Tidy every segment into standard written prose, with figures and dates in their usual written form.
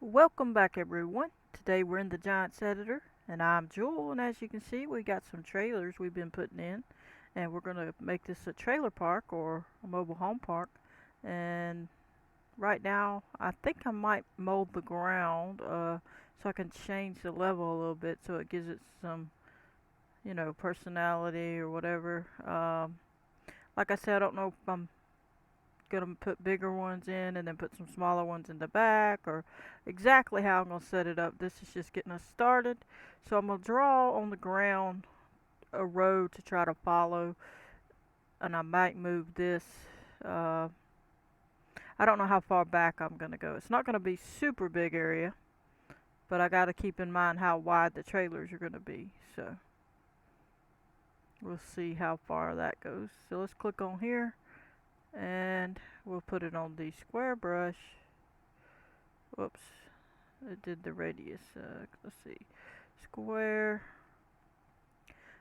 Welcome back everyone. Today we're in the Giants editor and I'm Jewel, and as you can see we got some trailers we've been putting in, and we're going to make this a trailer park or a mobile home park. And right now I think I might mold the ground so I can change the level a little bit so it gives it some, personality or whatever. Like I said, I don't know if I'm gonna put bigger ones in and then put some smaller ones in the back, or exactly how I'm gonna set it up. This is just getting us started. So I'm gonna draw on the ground a road to try to follow, and I might move this. Uh, I don't know how far back I'm gonna go. It's not gonna be super big area, but I gotta keep in mind how wide the trailers are gonna be. So we'll see how far that goes. So let's click on here and we'll put it on the square brush. Whoops, it did the radius. Let's see, square.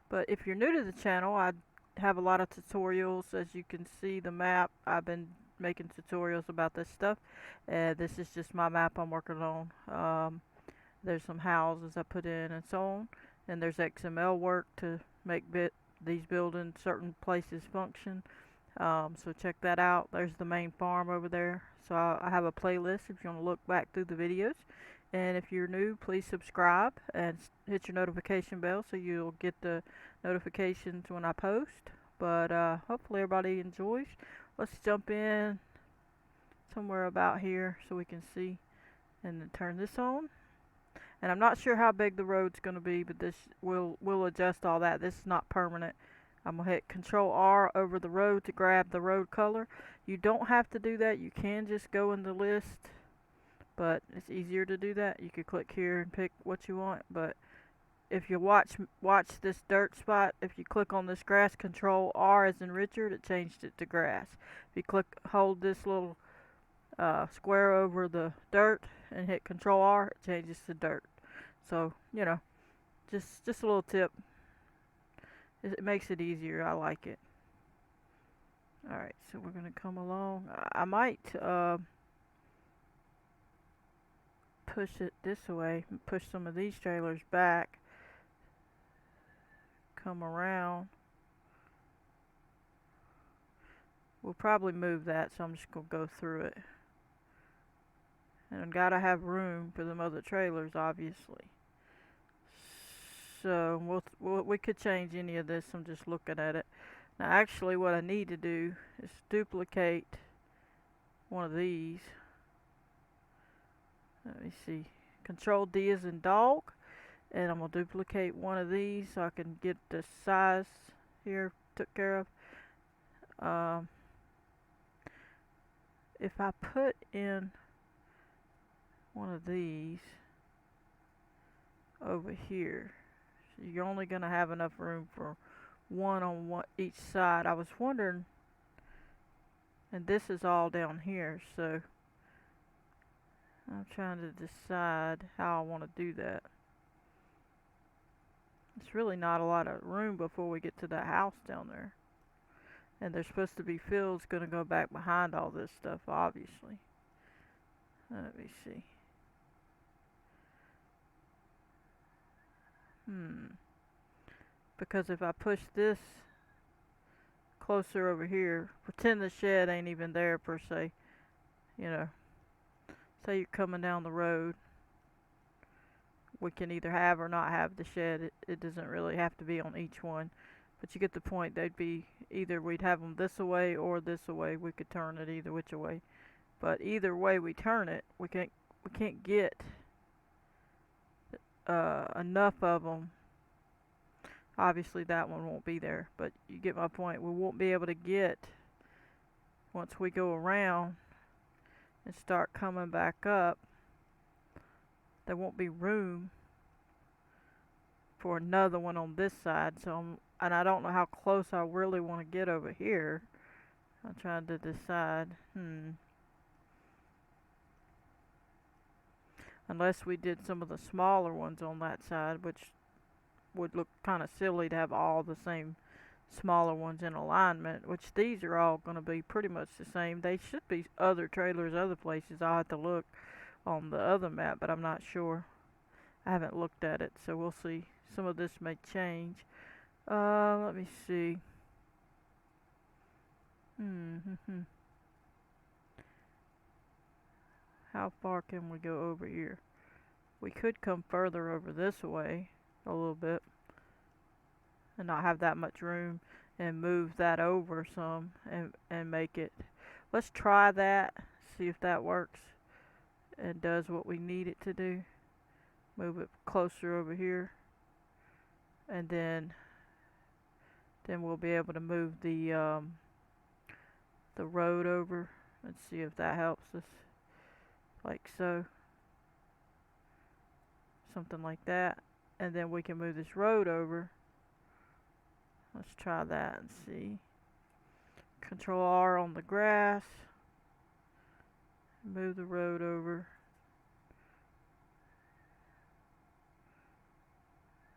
But if you're new to the channel, I have a lot of tutorials. As you can see the map, I've been making tutorials about this stuff. This is just my map I'm working on. There's some houses I put in and so on. And there's XML work to make these buildings certain places function. So check that out. There's the main farm over there. So I have a playlist if you want to look back through the videos. And if you're new, please subscribe and hit your notification bell so you'll get the notifications when I post. But hopefully everybody enjoys. Let's jump in somewhere about here so we can see, and then turn this on. And I'm not sure how big the road's going to be, but this we'll adjust all that. This is not permanent. I'm going to hit Control R over the road to grab the road color. You don't have to do that. You can just go in the list, but it's easier to do that. You could click here and pick what you want. But if you watch this dirt spot, if you click on this grass, Control R as in Richard, it changed it to grass. If you hold this little square over the dirt and hit Control R, it changes to dirt. So just a little tip. It makes it easier. I like it. Alright, so we're gonna come along. I might push it this way, push some of these trailers back, come around. We'll probably move that, so I'm just gonna go through it. And I gotta have room for them other trailers, obviously. So we could change any of this. I'm just looking at it. Now actually what I need to do is duplicate one of these. Let me see. Control D as in dog. And I'm going to duplicate one of these so I can get the size here took care of. If I put in one of these over here, so you're only going to have enough room for one on each side. I was wondering, and this is all down here, so I'm trying to decide how I want to do that. It's really not a lot of room before we get to that house down there. And there's supposed to be fields going to go back behind all this stuff, obviously. Let me see. Because if I push this closer over here, pretend the shed ain't even there per se. Say you're coming down the road. We can either have or not have the shed. It doesn't really have to be on each one. But you get the point. They'd be either we'd have them this away or this away. We could turn it either which way. But either way we turn it, we can't get enough of them. Obviously that one won't be there, but you get my point. We won't be able to get, once we go around and start coming back up, there won't be room for another one on this side. And I don't know how close I really want to get over here. I'm trying to decide. Unless we did some of the smaller ones on that side, which would look kind of silly to have all the same smaller ones in alignment, which these are all going to be pretty much the same. They should be other trailers other places. I'll have to look on the other map, but I'm not sure. I haven't looked at it, so we'll see. Some of this may change. Let me see. How far can we go over here? We could come further over this way a little bit and not have that much room and move that over some and make it. Let's try that, see if that works and does what we need it to do. Move it closer over here, and then we'll be able to move the road over and see if that helps us, like so, something like that. And then we can move this road over. Let's try that and see. Control R on the grass, move the road over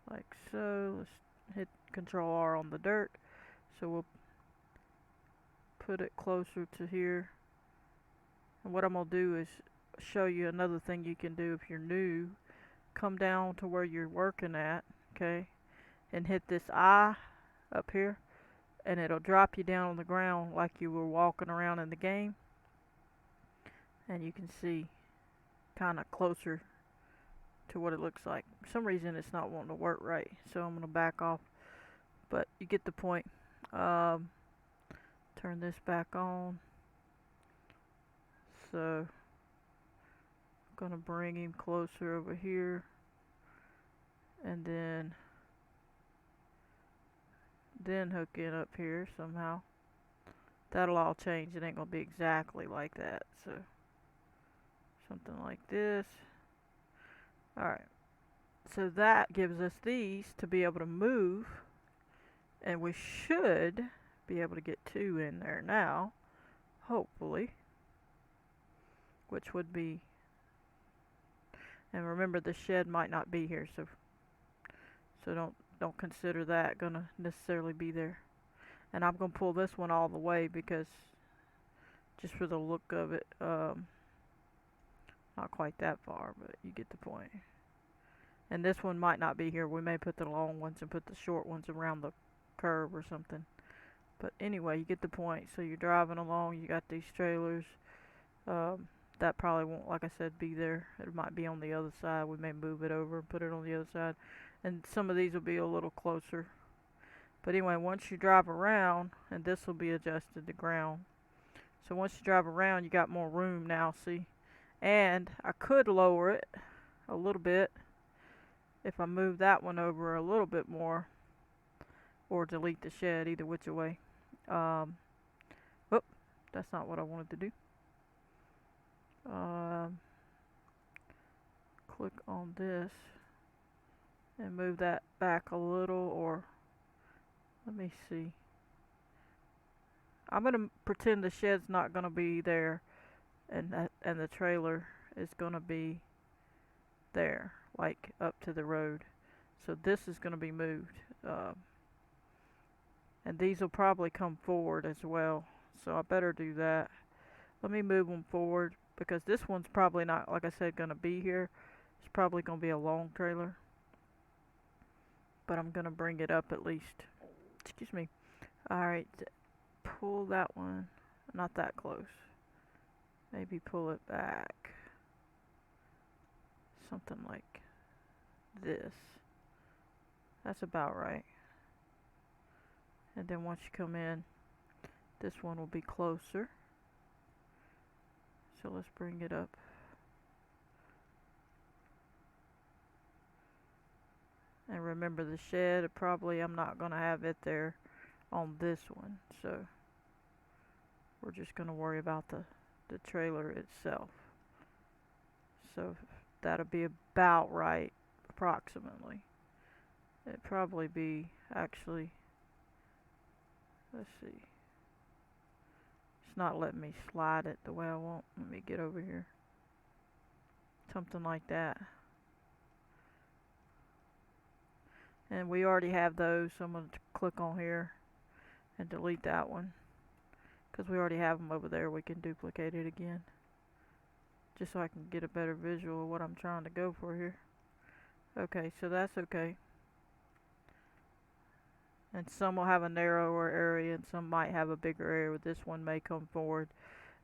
like so. Let's hit Control R on the dirt, so we'll put it closer to here. And what I'm gonna do is show you another thing you can do if you're new. Come down to where you're working at, okay, and hit this I up here, and it'll drop you down on the ground like you were walking around in the game, and you can see kind of closer to what it looks like. For some reason it's not wanting to work right, so I'm gonna back off, but you get the point. Turn this back on. So I'm gonna bring him closer over here, and then hook in up here somehow. That'll all change. It ain't gonna be exactly like that, so something like this. Alright, so that gives us these to be able to move, and we should be able to get 2 in there now, hopefully, which would be, and remember the shed might not be here, so don't consider that gonna necessarily be there. And I'm gonna pull this one all the way because just for the look of it, not quite that far, but you get the point. And this one might not be here. We may put the long ones and put the short ones around the curve or something. But anyway, you get the point. So you're driving along, you got these trailers. That probably won't, like I said, be there. It might be on the other side. We may move it over and put it on the other side. And some of these will be a little closer. But anyway, once you drive around, and this will be adjusted to ground. So once you drive around, you got more room now, see? And I could lower it a little bit if I move that one over a little bit more, or delete the shed, either which way. Whoop, that's not what I wanted to do. Click on this and move that back a little, or let me see. I'm gonna pretend the shed's not gonna be there, and the trailer is gonna be there, like up to the road. So this is gonna be moved, and these will probably come forward as well. So I better do that. Let me move them forward because this one's probably not, like I said, gonna be here. It's probably gonna be a long trailer, but I'm gonna bring it up at least. Excuse me. Alright, pull that one, not that close. Maybe pull it back. Something like this. That's about right. And then once you come in, this one will be closer. So let's bring it up. And remember the shed, probably I'm not going to have it there on this one. So we're just going to worry about the trailer itself. So that'll be about right, approximately. It'd probably be, actually, let's see. It's not letting me slide it the way I want. Let me get over here. Something like that. And we already have those, so I'm going to click on here and delete that one. Because we already have them over there, we can duplicate it again. just so I can get a better visual of what I'm trying to go for here. Okay, so that's okay. And some will have a narrower area and some might have a bigger area, but this one may come forward.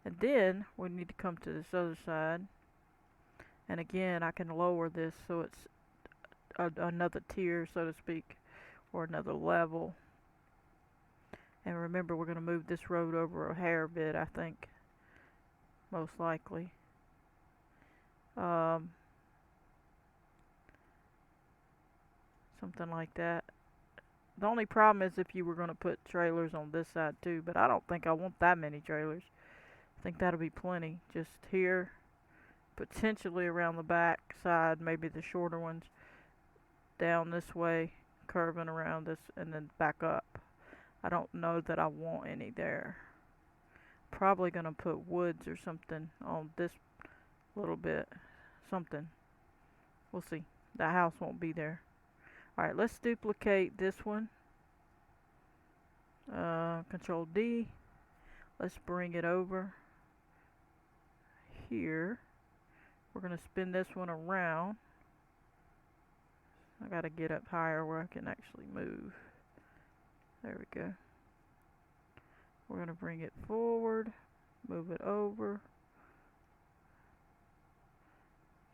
And then we need to come to this other side. And again, I can lower this so it's another tier, so to speak, or another level. And remember, we're going to move this road over a hair bit, I think, most likely. Something like that. The only problem is if you were going to put trailers on this side too, but I don't think I want that many trailers. I think that'll be plenty. Just here, potentially around the back side, maybe the shorter ones, down this way, curving around this, and then back up. I don't know that I want any there. Probably going to put woods or something on this little bit. Something. We'll see. The house won't be there. Alright, let's duplicate this one. Control D. Let's bring it over here. We're going to spin this one around. I got to get up higher where I can actually move. There we go. We're going to bring it forward, move it over,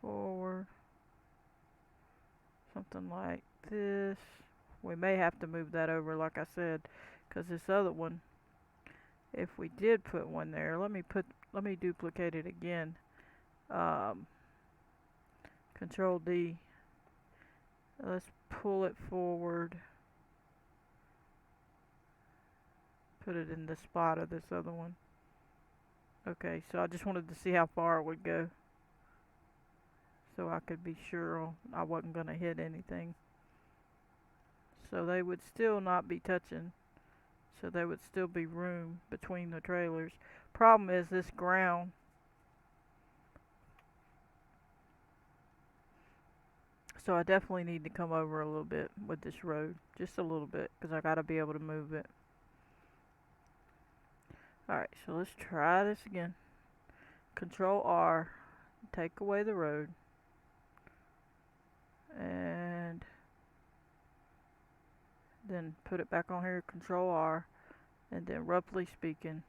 forward, something like this. We may have to move that over, like I said, because this other one, if we did put one there, let me duplicate it again. Control D. Let's pull it forward. Put it in the spot of this other one. Okay, so I just wanted to see how far it would go, so I could be sure I wasn't going to hit anything. So they would still not be touching, so there would still be room between the trailers. Problem is this ground. So I definitely need to come over a little bit with this road, just a little bit, because I got to be able to move it. Alright, so let's try this again. Control R, take away the road, and then put it back on here, Control R, and then roughly speaking,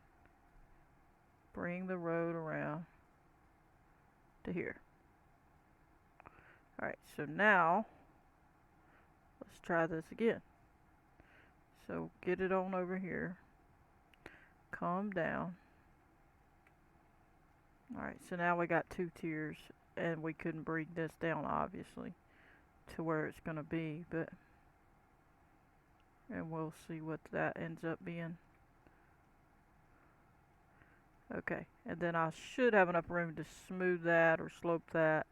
bring the road around to here. Alright, so now, let's try this again. So get it on over here, calm down. Alright, so now we got two tiers, and we couldn't bring this down obviously to where it's going to be, but and we'll see what that ends up being. Okay, and then I should have enough room to smooth that or slope that.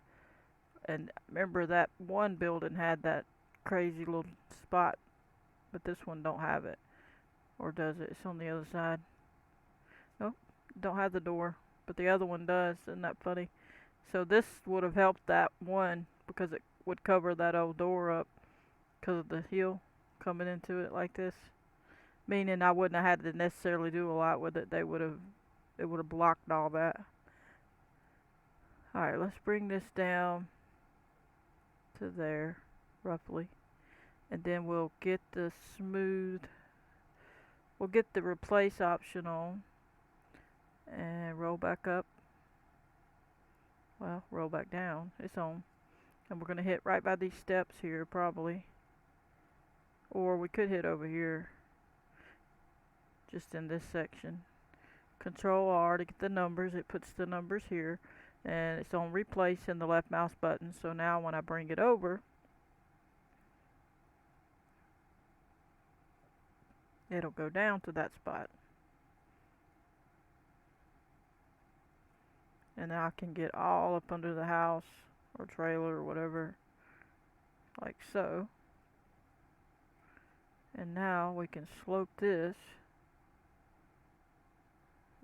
And remember that one building had that crazy little spot, but this one don't have it. Or does it? It's on the other side. Nope, don't have the door, but the other one does. Isn't that funny? So this would have helped that one because it would cover that old door up because of the heel coming into it like this. Meaning I wouldn't have had to necessarily do a lot with it. It would have blocked all that. Alright, let's bring this down to there, roughly. And then we'll get the smooth, we'll get the replace option on. And roll back up. Well, roll back down. It's on. And we're going to hit right by these steps here, probably. Or we could hit over here. Just in this section. Control R to get the numbers. It puts the numbers here. And it's on replace in the left mouse button. So now when I bring it over, it'll go down to that spot. And now I can get all up under the house or trailer or whatever, like so. And now we can slope this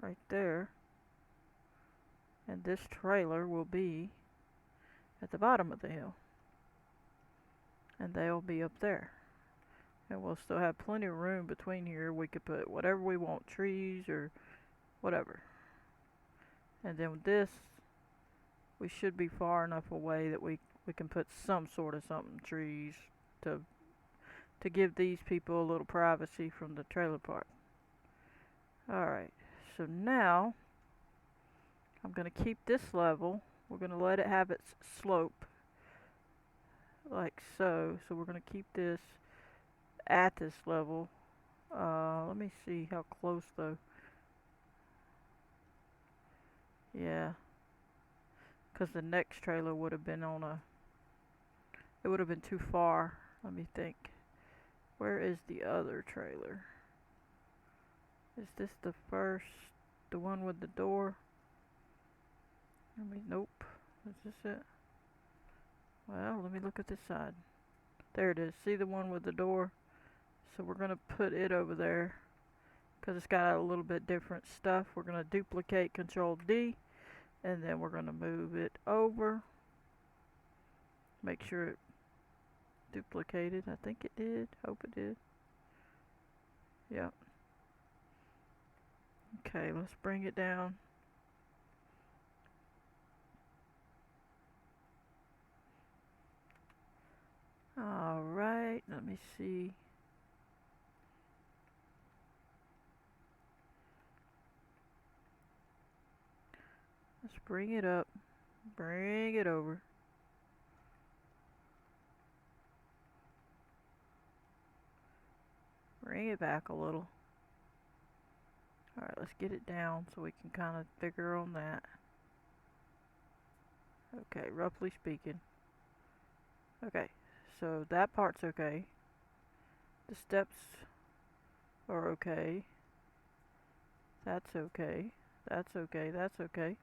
right there. And this trailer will be at the bottom of the hill. And they'll be up there. And we'll still have plenty of room between here. We could put whatever we want, trees or whatever. And then with this, we should be far enough away that we can put some sort of something, trees, to give these people a little privacy from the trailer park. Alright, so now I'm going to keep this level. We're going to let it have its slope, like so. So we're going to keep this at this level. Let me see how close though. Yeah, because the next trailer would have been on a, it would have been too far. Let me think. Where is the other trailer? Is this the first, the one with the door? Nope. Is this it? Well, let me look at this side. There it is. See the one with the door? So we're going to put it over there because it's got a little bit different stuff. We're going to duplicate Control D, and then we're going to move it over. Make sure it duplicated. I think it did. Hope it did. Yep. Okay, let's bring it down. Alright, let me see. Let's bring it up. Bring it over. Bring it back a little. Alright, let's get it down so we can kind of figure on that. Okay, roughly speaking. Okay, so that part's okay. The steps are okay. That's okay. That's okay. That's okay.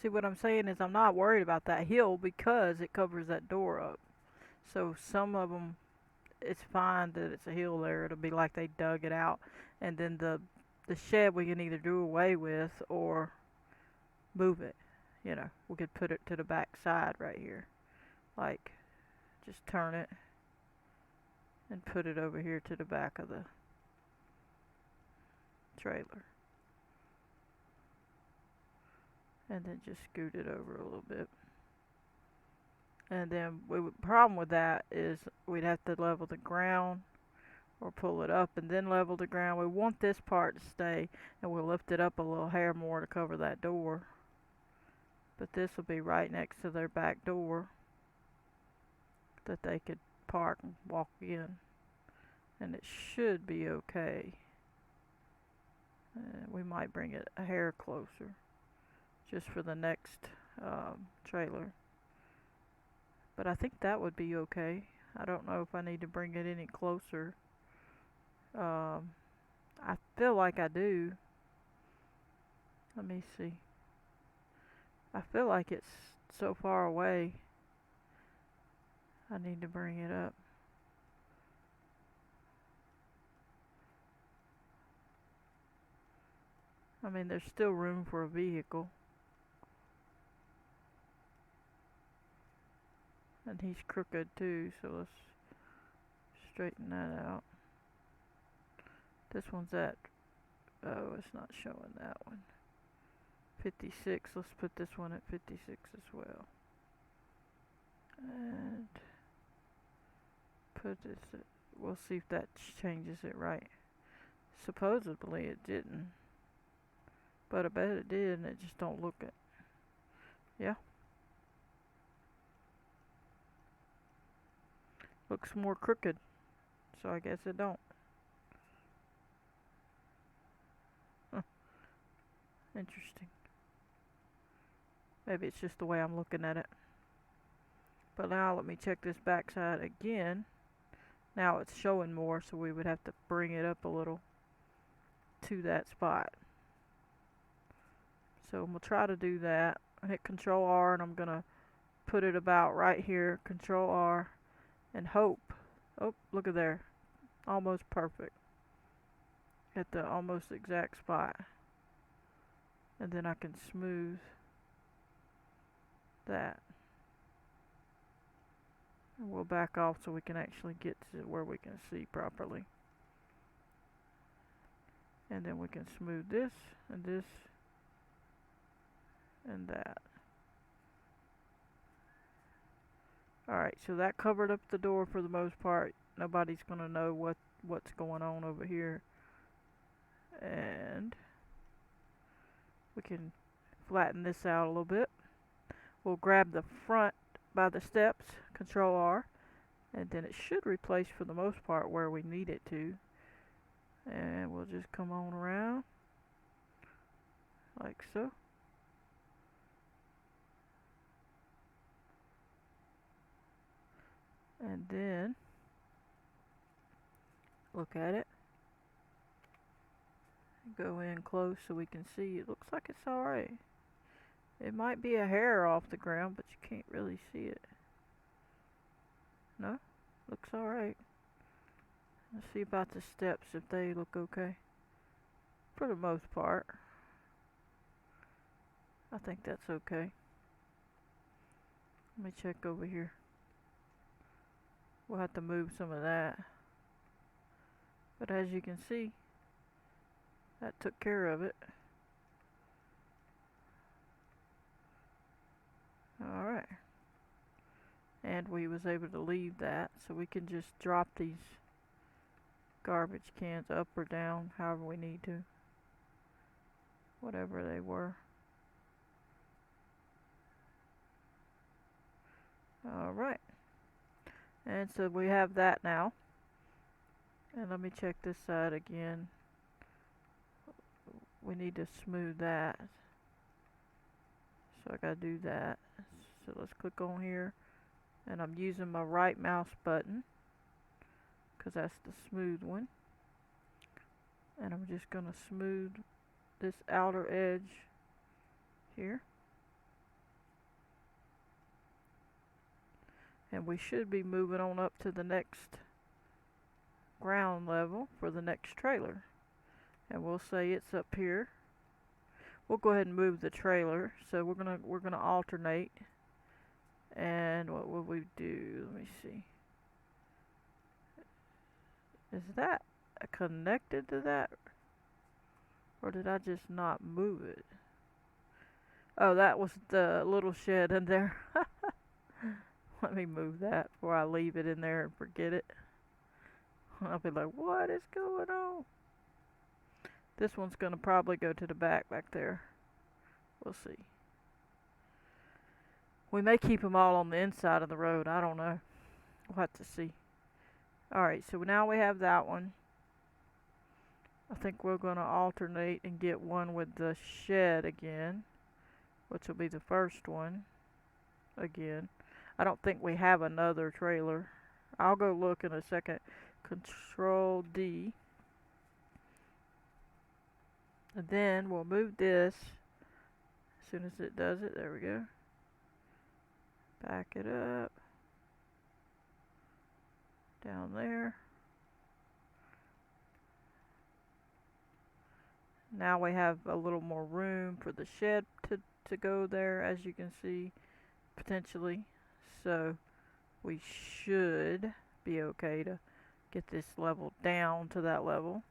See, what I'm saying is I'm not worried about that hill because it covers that door up. So some of them, it's fine that it's a hill there. It'll be like they dug it out. And then the shed we can either do away with or move it. You know, we could put it to the back side right here. Like, just turn it and put it over here to the back of the trailer. And then just scoot it over a little bit. And then the problem with that is we'd have to level the ground or pull it up and then level the ground. We want this part to stay, and we'll lift it up a little hair more to cover that door. But this will be right next to their back door that they could park and walk in. And it should be okay. We might bring it a hair closer just for the next trailer. But I think that would be okay. I don't know if I need to bring it any closer. I feel like I do. Let me see. I feel like it's so far away. I need to bring it up. I mean, there's still room for a vehicle. And he's crooked too, so let's straighten that out. This one's at, oh, it's not showing that one. 56, let's put this one at 56 as well. And put this at, we'll see if that changes it right. Supposedly it didn't. But I bet it did, and it just don't look it. Yeah. Looks more crooked. So I guess it don't. Huh. Interesting. Maybe it's just the way I'm looking at it. But now let me check this backside again. Now it's showing more, so we would have to bring it up a little to that spot. So I'm going to try to do that. I hit Control R and I'm going to put it about right here. Control R and hope. Oh, look at there. Almost perfect. At the almost exact spot. And then I can smooth that. And we'll back off so we can actually get to where we can see properly. And then we can smooth this and this and that. Alright, so that covered up the door for the most part. Nobody's gonna know what's going on over here. And we can flatten this out a little bit. We'll grab the front by the steps, Control R, and then it should replace for the most part where we need it to. And we'll just come on around like so. And then look at it. Go in close so we can see. It looks like it's alright. It might be a hair off the ground, but you can't really see it. No? Looks alright. Let's see about the steps, if they look okay. For the most part. I think that's okay. Let me check over here. We'll have to move some of that. But as you can see, that took care of it. Alright. And we was able to leave that, so we can just drop these garbage cans up or down, however we need to. Whatever they were. Alright. And so we have that now. And let me check this side again. We need to smooth that. So I gotta do that. So let's click on here. And I'm using my right mouse button, because that's the smooth one. And I'm just gonna smooth this outer edge here. And we should be moving on up to the next ground level for the next trailer. And we'll say it's up here. We'll go ahead and move the trailer. So we're gonna alternate. And what will we do? Let me see. Is that connected to that? Or did I just not move it? Oh, that was the little shed in there. Let me move that before I leave it in there and forget it. I'll be like, what is going on? This one's gonna probably go to the back there. We'll see. We may keep them all on the inside of the road. I don't know. We'll have to see. Alright, so now we have that one. I think we're gonna alternate and get one with the shed again, which will be the first one again. I don't think we have another trailer. I'll go look in a second. Control D. And then we'll move this. As soon as it does it, there we go. Back it up. Down there. Now we have a little more room for the shed to go there, as you can see, potentially. So we should be okay to get this level down to that level.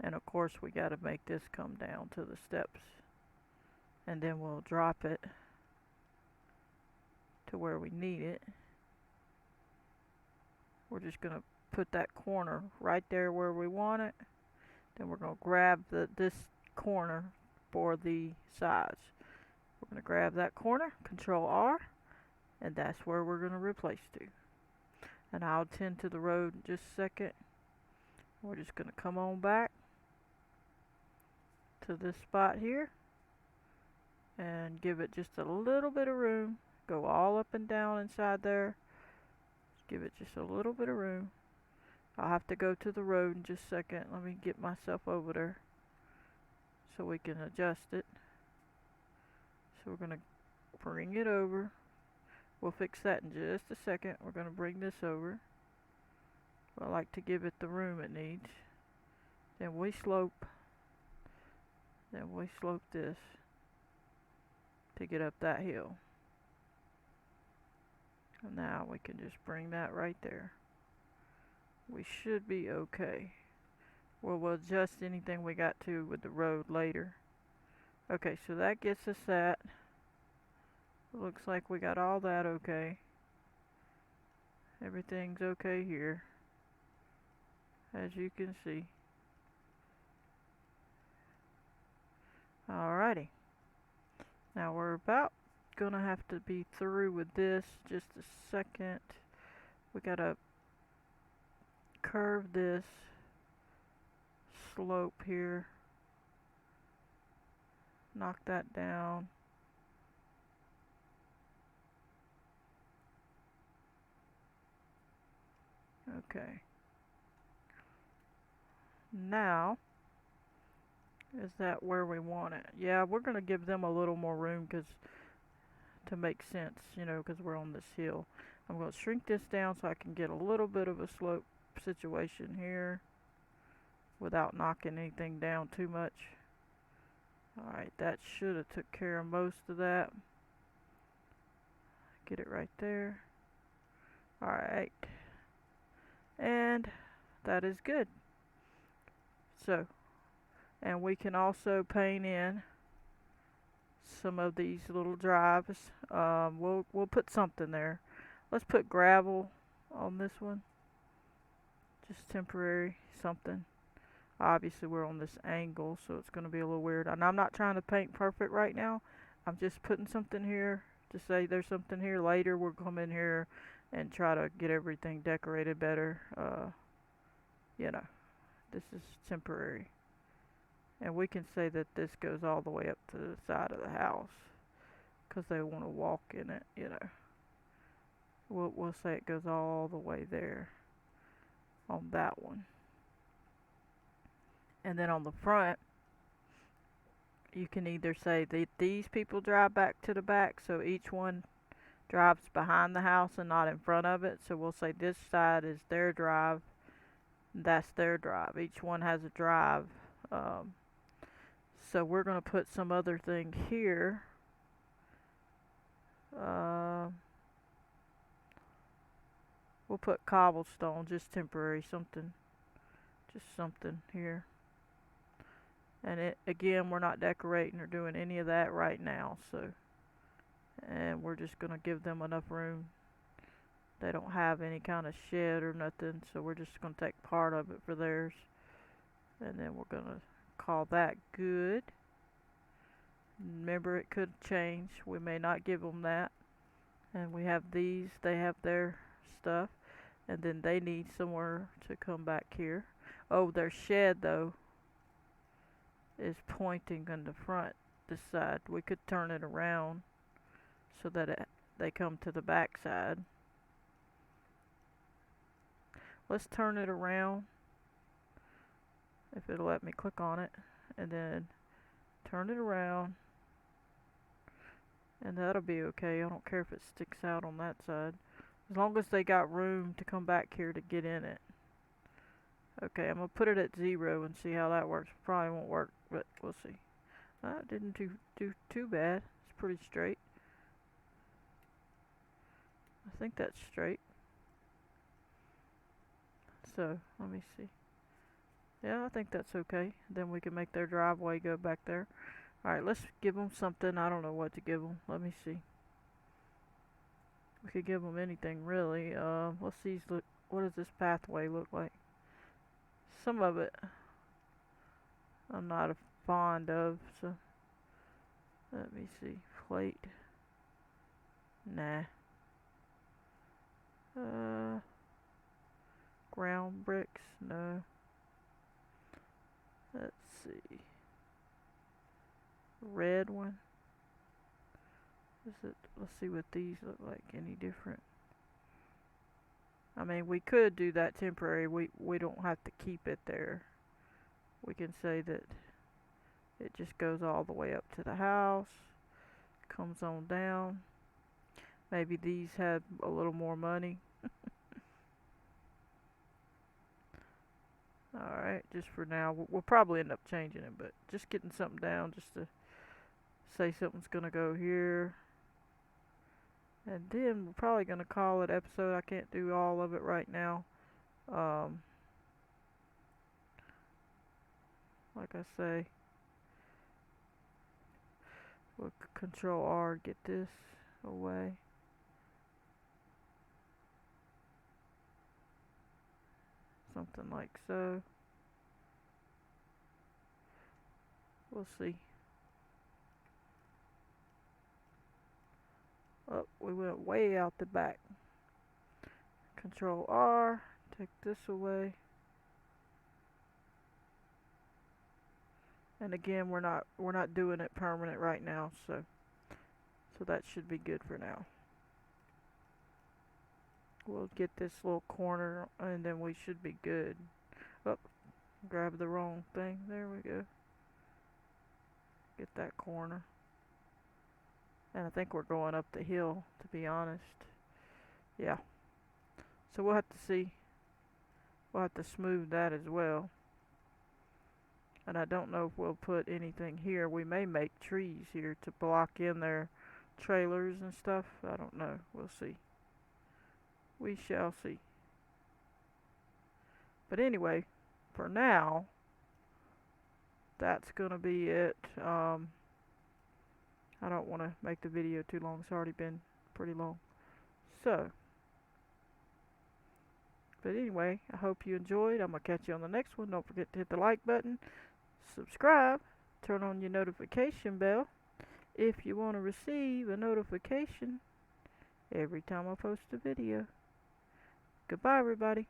And of course we got to make this come down to the steps. And then we'll drop it to where we need it. We're just going to put that corner right there where we want it. Then we're going to grab this corner for the sides. We're going to grab that corner, Control R, and that's where we're going to replace to. And I'll tend to the road in just a second. We're just going to come on back to this spot here and give it just a little bit of room. Go all up and down inside there. Give it just a little bit of room. I'll have to go to the road in just a second. Let me get myself over there so we can adjust it. So we're going to bring it over. We'll fix that in just a second. We're going to bring this over. I like to give it the room it needs. Then we slope. Then we slope this to get up that hill. And now we can just bring that right there. We should be okay. Well, we'll adjust anything we got to with the road later. Okay, so that gets us that. Looks like we got all that okay. Everything's okay here, as you can see. Alrighty. Now we're about gonna have to be through with this just a second. We gotta curve this slope here. Knock that down. Okay. Now, is that where we want it? Yeah, we're gonna give them a little more room to make sense, you know, because we're on this hill. I'm gonna shrink this down so I can get a little bit of a slope situation here without knocking anything down too much. Alright, that should have took care of most of that. Get it right there. Alright. And that is good. So, and we can also paint in some of these little drives. We'll put something there. Let's put gravel on this one. Just temporary something. Obviously we're on this angle, so it's going to be a little weird. And I'm not trying to paint perfect right now. I'm just putting something here to say there's something here. Later we'll come in here and try to get everything decorated better. You know, this is temporary. And we can say that this goes all the way up to the side of the house because they want to walk in it, you know. We'll say it goes all the way there on that one. And then on the front, you can either say that these people drive back to the back, so each one drives behind the house and not in front of it. So we'll say this side is their drive, that's their drive. Each one has a drive. So we're going to put some other thing here. We'll put cobblestone, just temporary, something, just something here. And it again, we're not decorating or doing any of that right now, so, and we're just gonna give them enough room. They don't have any kind of shed or nothing, so we're just gonna take part of it for theirs, and then we're gonna call that good. Remember, it could change. We may not give them that. And we have these, they have their stuff, and then they need somewhere to come back here. Oh, their shed though is pointing in the front, this side. We could turn it around so that they come to the back side. Let's turn it around, if it'll let me click on it, and then turn it around, and that'll be okay. I don't care if it sticks out on that side, as long as they got room to come back here to get in it. Okay, I'm gonna put it at 0 and see how that works. Probably won't work, but we'll see. That didn't do too bad. It's pretty straight. I think that's straight. So, let me see. Yeah, I think that's okay. Then we can make their driveway go back there. Alright, let's give them something. I don't know what to give them. Let me see. We could give them anything, really. Let's see. What does this pathway look like? Some of it I'm not fond of, so let me see. Plate. Nah. Ground bricks. No. Let's see. Red one. Is it? Let's see what these look like. Any different? I mean, we could do that temporary. We don't have to keep it there. We can say that it just goes all the way up to the house, comes on down. Maybe these had a little more money. Alright, just for now. We'll probably end up changing it, but just getting something down just to say something's gonna go here. And then we're probably gonna call it episode. I can't do all of it right now. Like I say, we'll Control R to get this. away. Something like so. We'll see. Oh, we went way out the back. Control R, take this away. And again, we're not doing it permanent right now, so that should be good for now. We'll get this little corner and then we should be good. Oh, grab the wrong thing. There we go. Get that corner. And I think we're going up the hill, to be honest. Yeah. So we'll have to see. We'll have to smooth that as well. And I don't know if we'll put anything here. We may make trees here to block in their trailers and stuff. I don't know. We'll see. We shall see. But anyway, for now, that's gonna be it. I don't want to make the video too long. It's already been pretty long. So, but anyway, I hope you enjoyed. I'm gonna catch you on the next one. Don't forget to hit the like button, subscribe, turn on your notification bell if you want to receive a notification every time I post a video. Goodbye, everybody.